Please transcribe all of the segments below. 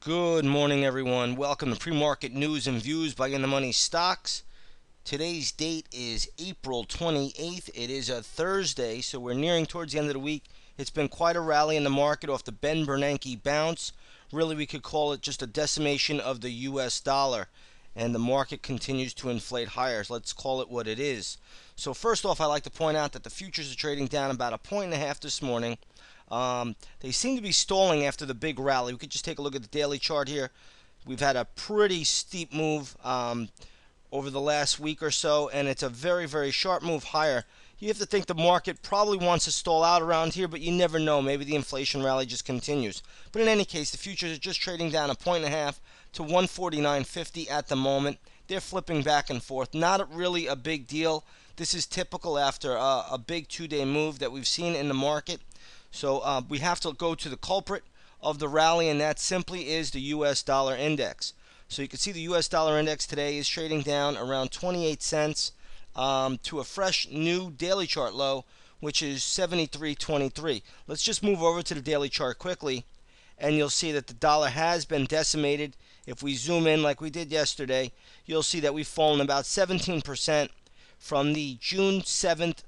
Good morning, everyone. Welcome to Pre-Market News and Views by In the Money Stocks. Today's date is April 28th. It is a Thursday, so we're nearing towards the end of the week. It's been quite a rally in the market off the Ben Bernanke bounce. Really, we could call it just a decimation of the U.S. dollar, and the market continues to inflate higher. So let's call it what it is. So first off, I'd like to point out that the futures are trading down about 1.5 this morning. They seem to be stalling after the big rally. We could just take a look at the daily chart here. We've had a pretty steep move over the last week or so, and it's a very, very sharp move higher. You have to think the market probably wants to stall out around here, but you never know. Maybe the inflation rally just continues. But in any case, the futures are just trading down 1.5 to 149.50 at the moment. They're flipping back and forth. Not really a big deal. This is typical after a big two-day move that we've seen in the market. So we have to go to the culprit of the rally, and that simply is the U.S. dollar index. So you can see the U.S. dollar index today is trading down around 28 cents to a fresh new daily chart low, which is 73.23. Let's just move over to the daily chart quickly, and you'll see that the dollar has been decimated. If we zoom in like we did yesterday, you'll see that we've fallen about 17% from the June 7th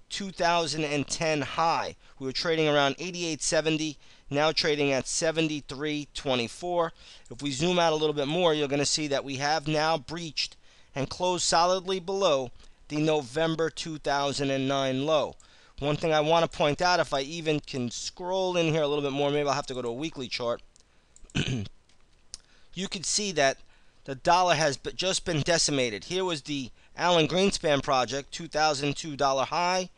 2010 high. We were trading around 88.70, now trading at 73.24. If we zoom out a little bit more, you're going to see that we have now breached and closed solidly below the November 2009 low. One thing I want to point out, if I even can scroll in here a little bit more, maybe I'll have to go to a weekly chart. You can see that the dollar has just been decimated. Here was the Alan Greenspan project, $2002 high,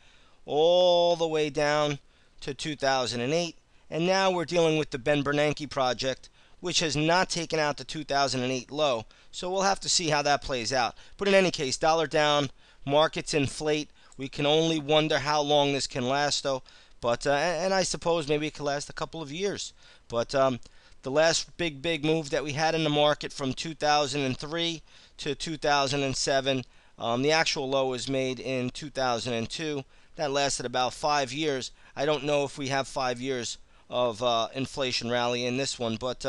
all the way down to 2008. And now we're dealing with the Ben Bernanke project, which has not taken out the 2008 low. So we'll have to see how that plays out. But in any case, dollar down, markets inflate. We can only wonder how long this can last, though. But and I suppose maybe it could last a couple of years. But the last big move that we had in the market from 2003 to 2007, the actual low was made in 2002. That lasted about 5 years. I don't know if we have 5 years of inflation rally in this one, but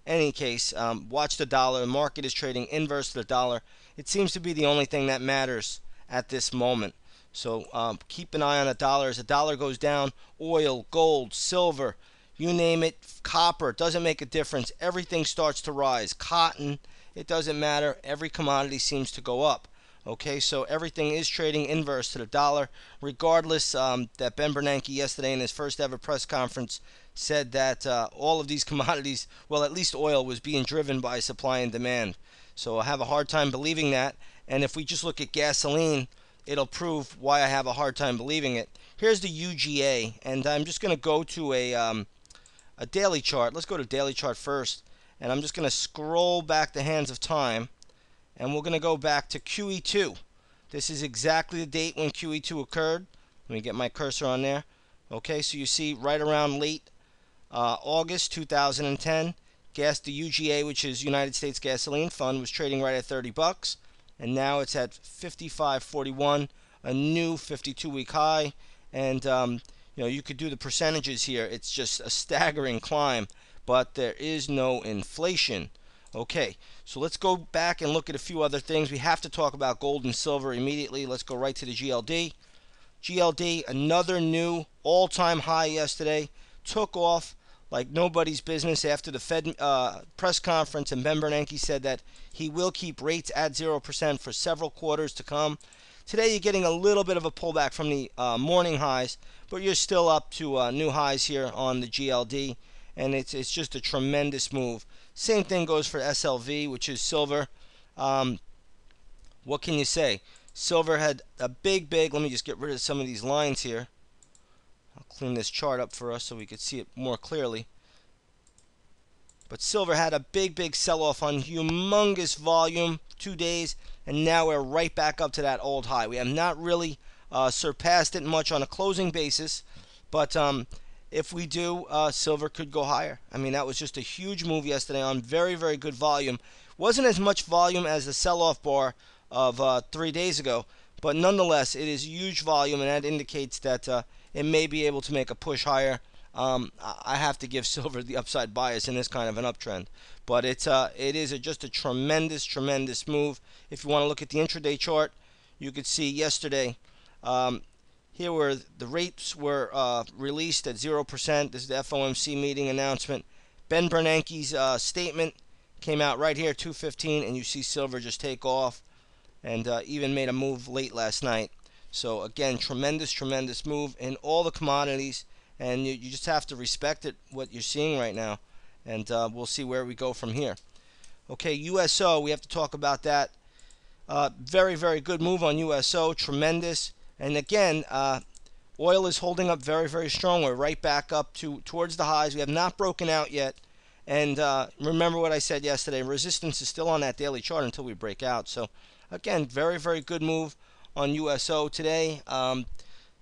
any case, watch the dollar. The market is trading inverse to the dollar. It seems to be the only thing that matters at this moment. So keep an eye on the dollar. As the dollar goes down, oil, gold, silver, you name it, copper, it doesn't make a difference. Everything starts to rise. Cotton, it doesn't matter. Every commodity seems to go up. Okay, so everything is trading inverse to the dollar, regardless that Ben Bernanke yesterday in his first ever press conference said that all of these commodities, well, at least oil, was being driven by supply and demand. So I have a hard time believing that. And if we just look at gasoline, it'll prove why I have a hard time believing it. Here's the UGA, and I'm just going to go to a daily chart. Let's go to daily chart first, and I'm just going to scroll back the hands of time. And we're going to go back to QE2. This is exactly the date when QE2 occurred. Let me get my cursor on there. Okay, so you see right around late August 2010, the UGA, which is United States Gasoline Fund, was trading right at 30 bucks, and now it's at 55.41, a new 52-week high. And you could do the percentages here. It's just a staggering climb, but there is no inflation. Okay, so let's go back and look at a few other things. We have to talk about gold and silver immediately. Let's go right to the GLD. GLD, another new all-time high yesterday. Took off like nobody's business after the Fed press conference, and Ben Bernanke said that he will keep rates at 0% for several quarters to come. Today you're getting a little bit of a pullback from the morning highs, but you're still up to new highs here on the GLD, and it's just a tremendous move. Same thing goes for SLV, which is silver. What can you say? Silver had a big, let me just get rid of some of these lines here. I'll clean this chart up for us so we could see it more clearly. But silver had a big sell-off on humongous volume, 2 days, and now we're right back up to that old high. We have not really surpassed it much on a closing basis, but if we do, silver could go higher. I mean, that was just a huge move yesterday on very good volume. Wasn't as much volume as the sell-off bar of 3 days ago, but nonetheless, it is huge volume, and that indicates that it may be able to make a push higher I have to give silver the upside bias in this kind of an uptrend. But it is just a tremendous move. If you want to look at the intraday chart, you could see yesterday. Here where the rates were released at 0%. This is the FOMC meeting announcement. Ben Bernanke's statement came out right here, 2:15, and you see silver just take off, and even made a move late last night. So again, tremendous move in all the commodities, and you just have to respect it, what you're seeing right now, and we'll see where we go from here. Okay, USO, we have to talk about that. Very good move on USO, tremendous. And again, oil is holding up very strong. We're right back up towards the highs. We have not broken out yet. And remember what I said yesterday, resistance is still on that daily chart until we break out. So again, very good move on USO today. The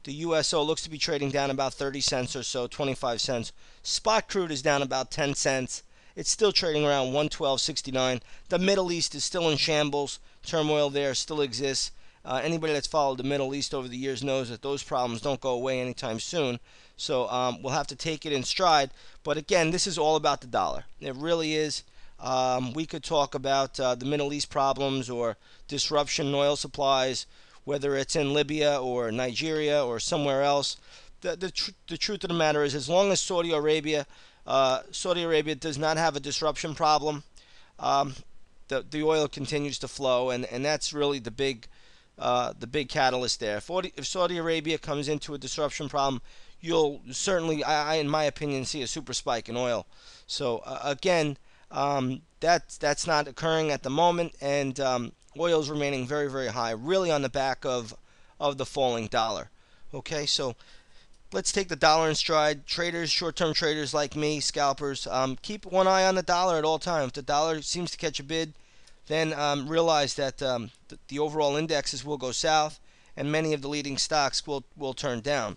USO looks to be trading down about 30 cents or so, 25 cents. Spot crude is down about 10 cents. It's still trading around 112.69. The Middle East is still in shambles. Turmoil there still exists. Anybody that's followed the Middle East over the years knows that those problems don't go away anytime soon. So we'll have to take it in stride. But again, this is all about the dollar. It really is. We could talk about the Middle East problems or disruption in oil supplies, whether it's in Libya or Nigeria or somewhere else. The truth of the matter is, as long as Saudi Arabia does not have a disruption problem, the oil continues to flow, and that's really the big catalyst there. If Saudi Arabia comes into a disruption problem, you'll certainly, in my opinion, see a super spike in oil. So again, that's not occurring at the moment, and oil is remaining very high, really on the back of the falling dollar. Okay, so let's take the dollar in stride. Traders, short-term traders like me, scalpers, keep one eye on the dollar at all times. If the dollar seems to catch a bid, then realize that the overall indexes will go south, and many of the leading stocks will turn down.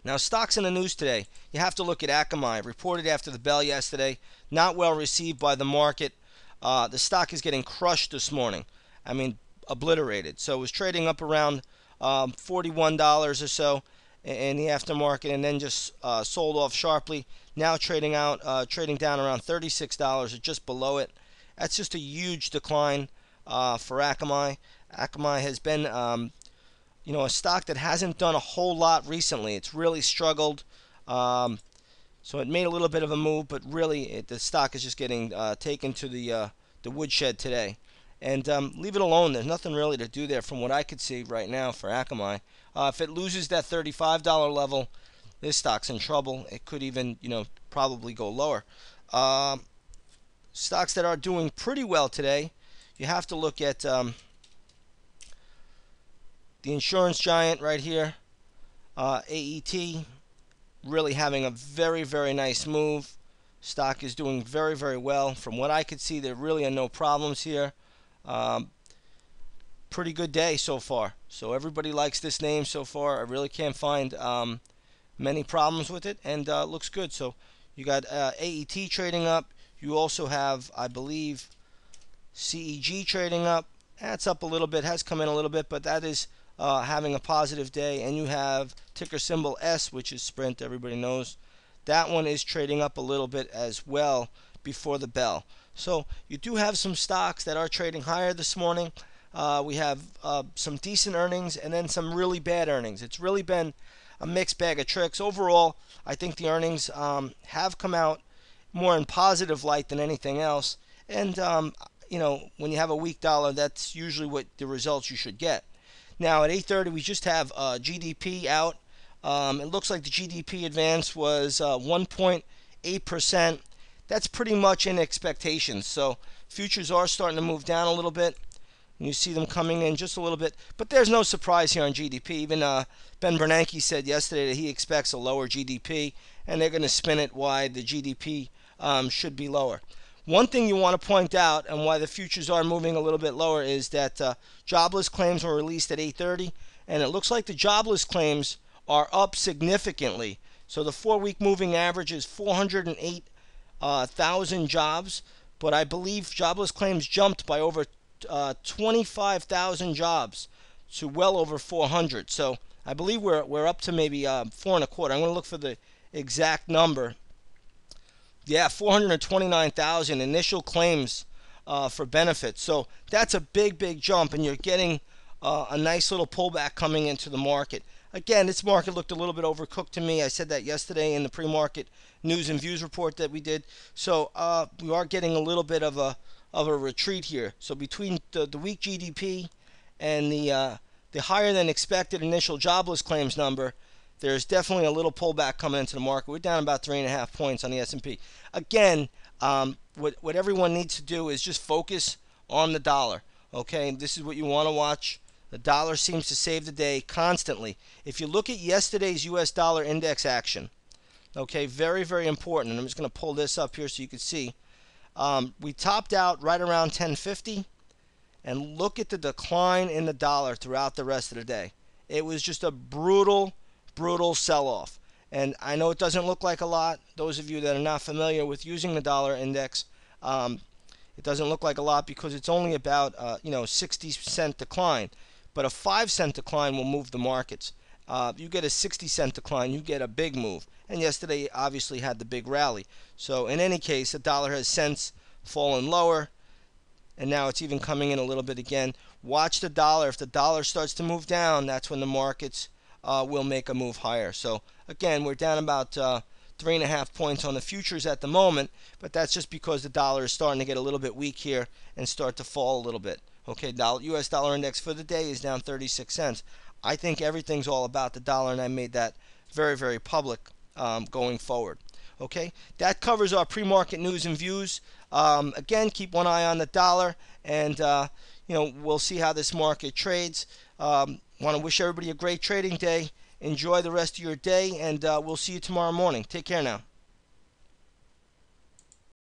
Now, stocks in the news today, you have to look at Akamai. Reported after the bell yesterday, not well received by the market. The stock is getting crushed this morning. I mean, obliterated. So it was trading up around $41 or so in the aftermarket, and then just sold off sharply. Now trading down around $36 or just below it. That's just a huge decline for Akamai. Akamai has been a stock that hasn't done a whole lot recently. It's really struggled. So it made a little bit of a move, but really the stock is just getting taken to the woodshed today. And leave it alone. There's nothing really to do there from what I could see right now for Akamai. If it loses that $35 level, this stock's in trouble. It could even, probably go lower. Stocks that are doing pretty well today, you have to look at the insurance giant right here, AET, really having a very nice move. Stock is doing very well. From what I could see, there really are no problems here. Pretty good day so far. So everybody likes this name so far. I really can't find many problems with it, and looks good. So you got AET trading up. You also have, I believe, CEG trading up. That's up a little bit, has come in a little bit, but that is having a positive day. And you have ticker symbol S, which is Sprint, everybody knows. That one is trading up a little bit as well before the bell. So you do have some stocks that are trading higher this morning. We have some decent earnings and then some really bad earnings. It's really been a mixed bag of tricks. Overall, I think the earnings have come out more in positive light than anything else. And, when you have a weak dollar, that's usually what the results you should get. Now, at 8:30, we just have GDP out. It looks like the GDP advance was 1.8%. That's pretty much in expectations. So futures are starting to move down a little bit. You see them coming in just a little bit. But there's no surprise here on GDP. Even Ben Bernanke said yesterday that he expects a lower GDP, and they're going to spin it why the GDP should be lower. One thing you want to point out, and why the futures are moving a little bit lower, is that jobless claims were released at 8:30, and it looks like the jobless claims are up significantly. So the 4-week moving average is 408,000 jobs, but I believe jobless claims jumped by over 25,000 jobs to well over 400. So I believe we're up to maybe 4.25. I'm going to look for the exact number. Yeah, 429,000 initial claims for benefits. So that's a big, big jump, and you're getting a nice little pullback coming into the market. Again, this market looked a little bit overcooked to me. I said that yesterday in the pre-market news and views report that we did. So we are getting a little bit of a retreat here. So between the weak GDP and the higher than expected initial jobless claims number, there's definitely a little pullback coming into the market. We're down about 3.5 points on the S&P. Again, what everyone needs to do is just focus on the dollar. Okay, this is what you want to watch. The dollar seems to save the day constantly. If you look at yesterday's U.S. dollar index action, okay, very, very important. And I'm just going to pull this up here so you can see. We topped out right around 1050, and look at the decline in the dollar throughout the rest of the day. It was just a brutal, brutal sell-off. And I know it doesn't look like a lot. Those of you that are not familiar with using the dollar index, it doesn't look like a lot because it's only about 60-cent decline. But a 5-cent decline will move the markets. You get a 60-cent decline, you get a big move. And yesterday obviously had the big rally. So in any case, the dollar has since fallen lower, and now it's even coming in a little bit again. Watch the dollar. If the dollar starts to move down, that's when the markets will make a move higher. So again, we're down about 3.5 points on the futures at the moment, but that's just because the dollar is starting to get a little bit weak here and start to fall a little bit. Okay, U.S. dollar index for the day is down 36 cents. I think everything's all about the dollar, and I made that very, very public going forward. Okay, that covers our pre-market news and views. Again, keep one eye on the dollar, and we'll see how this market trades. Want to wish everybody a great trading day. Enjoy the rest of your day, and we'll see you tomorrow morning. Take care now.